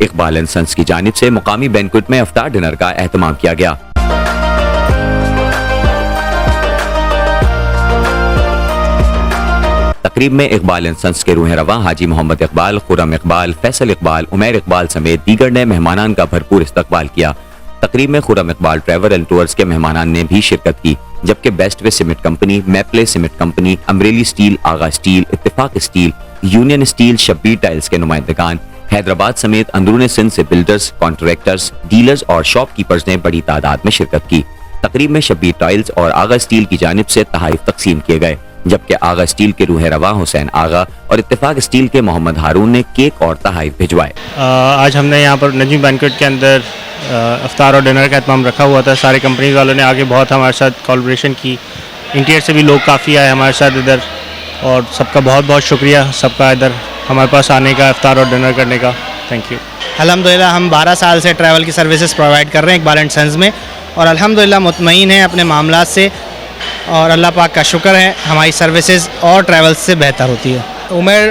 Iqbal and sons की जानिब से मुकामी बैंक्वेट में इफ्तार डिनर का एहतमाम किया गया। तकरीब में इकबाल एंड सन्स के रूह रवा हाजी मोहम्मद इकबाल, खुरम इकबाल, फैसल इकबाल, उमैर इकबाल समेत दीगर ने मेहमानान का भरपूर इस्तकबाल किया। तकरीब में Khurram Iqbal travel and tours के मेहमानान ने भी शिरकत की, जबकि best way cement company, Maple cement company, Amreli steel, Agha steel, Ittefaq steel, union steel, Shabbir tiles के नुमाइंदगान, हैदराबाद समेत अंदरूनी सिंध से बिल्डर्स, कॉन्ट्रैक्टर्स, डीलर्स और शॉपकीपर्स ने बड़ी तादाद में शिरकत की। तकरीब में शब्बीर टाइल्स और आगा स्टील की जानिब से तहाइफ तकसीम किए गए, जबकि आगा स्टील के रूह रवा हुसैन आगा और इत्तेफाक स्टील के मोहम्मद हारून ने केक और तहाइफ भिजवाए। आज हमने यहाँ पर नजमी बैंक्वेट के अंदर इफ्तार और डिनर का एहतमाम रखा हुआ था। सारे कंपनी वालों ने आगे बहुत हमारे साथ कोलैबोरेशन की। इंटीरियर से भी लोग काफ़ी आए हमारे साथ इधर, और सबका बहुत बहुत शुक्रिया सबका इधर हमारे पास आने का, इफ्तार और डिनर करने का। Thank you. अल्हम्दुलिल्लाह हम 12 साल से ट्रैवल की सर्विसेज प्रोवाइड कर रहे हैं इकबाल एंड सन्स में, और अल्हम्दुलिल्लाह मुतमईन हैं अपने मामलात से, और अल्लाह पाक का शुक्र है हमारी सर्विसेज और ट्रैवल्स से बेहतर होती है। उमर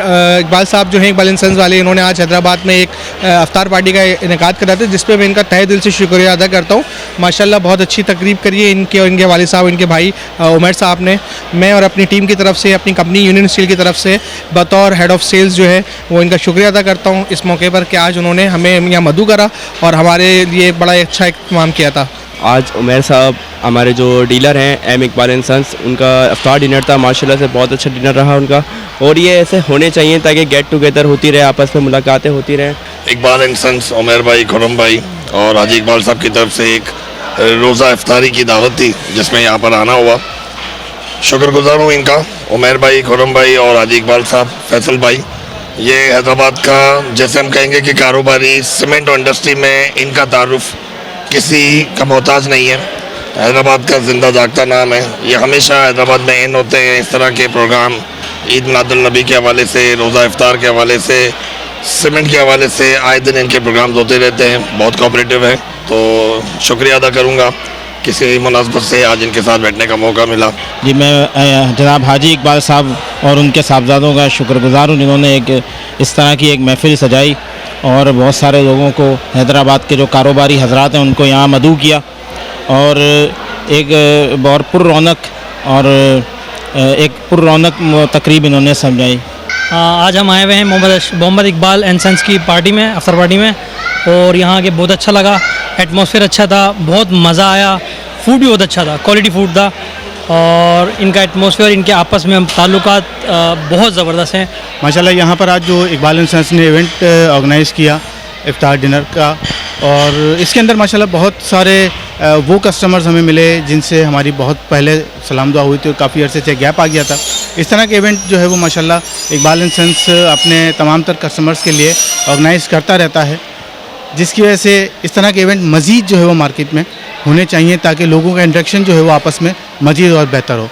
इकबाल साहब जो हैं इकबाल एंड सन्स वाले, इन्होंने आज हैदराबाद में एक अफ्तार पार्टी का इनेकाद करा था, जिस पे मैं इनका तहे दिल से शुक्रिया अदा करता हूँ। माशाल्लाह बहुत अच्छी तकरीब करी है इनके और इनके वालिद साहब, इनके भाई उमर साहब ने। मैं और अपनी टीम की तरफ से, अपनी कंपनी यूनियन स्टील की तरफ से बतौर हेड ऑफ सेल्स जो है वो इनका शुक्रिया अदा करता हूँ इस मौके पर कि आज उन्होंने हमें यहाँ मदू करा और हमारे लिए बड़ा अच्छा इक़्तिमाम किया था। आज उमैर साहब हमारे जो डीलर हैं एम इकबाल एंड सन्स, उनका इफ्तार डिनर था, माशाल्लाह से बहुत अच्छा डिनर रहा उनका, और ये ऐसे होने चाहिए ताकि गेट टुगेदर होती रहे, आपस में मुलाकातें होती रहें। इकबाल एंड सन्स, उमैर भाई, खुरम भाई और हाजी इकबाल साहब की तरफ से एक रोज़ा इफ्तारी की दावत थी जिसमें यहाँ पर आना हुआ। शुक्रगुजार हूँ इनका, उमैर भाई, खुरम भाई और हाजी इकबाल साहब, फैसल भाई। ये हैदराबाद का जैसे हम कहेंगे कि कारोबारी सीमेंट और इंडस्ट्री में इनका तारुफ किसी का मोहताज नहीं है। हैदराबाद का जिंदा जागता नाम है। ये हमेशा हैदराबाद में इन होते हैं इस तरह के प्रोग्राम, ईद मिलादुन्नबी के हवाले से, रोज़ा इफ्तार के हवाले से, सीमेंट के हवाले से आए दिन इनके प्रोग्राम्स होते रहते हैं। बहुत कोऑपरेटिव है, तो शुक्रिया अदा करूँगा किसी मुनासबत से आज इनके साथ बैठने का मौका मिला। जी मैं जनाब हाजी इकबाल साहब और उनके साहबजादों का शुक्रगुजार हूँ जिन्होंने एक इस तरह की एक महफिल सजाई और बहुत सारे लोगों को, हैदराबाद के जो कारोबारी हजरात हैं उनको यहाँ मदऊ किया, और एक बहुत पुररौनक और एक पुररौनक तकरीब इन्होंने समझाई। आज हम आए हुए हैं मोहम्मद इकबाल एंड सन्स की पार्टी में, अफ्तार पार्टी में, और यहाँ आके बहुत अच्छा लगा। एटमॉस्फेयर अच्छा था, बहुत मज़ा आया, फूड भी बहुत अच्छा था, क्वालिटी फूड था, और इनका एटमॉस्फेयर, इनके आपस में ताल्लुकात बहुत ज़बरदस्त हैं। माशाल्लाह यहाँ पर आज जो इकबाल एंड सन्स ने इवेंट ऑर्गेनाइज़ किया इफ्तार डिनर का, और इसके अंदर माशाल्लाह बहुत सारे वो कस्टमर्स हमें मिले जिनसे हमारी बहुत पहले सलाम दुआ हुई थी और काफ़ी अरसे से गैप आ गया था। इस तरह के इवेंट जो है वो माशाल्लाह इकबाल एंड सन्स अपने तमाम तर कस्टमर्स के लिए ऑर्गेनाइज़ करता रहता है, जिसकी वजह से इस तरह के इवेंट मज़ीद जो है वो मार्केट में होने चाहिए ताकि लोगों का इंटरेक्शन जो है वो आपस में मज़ीद और बेहतर हो।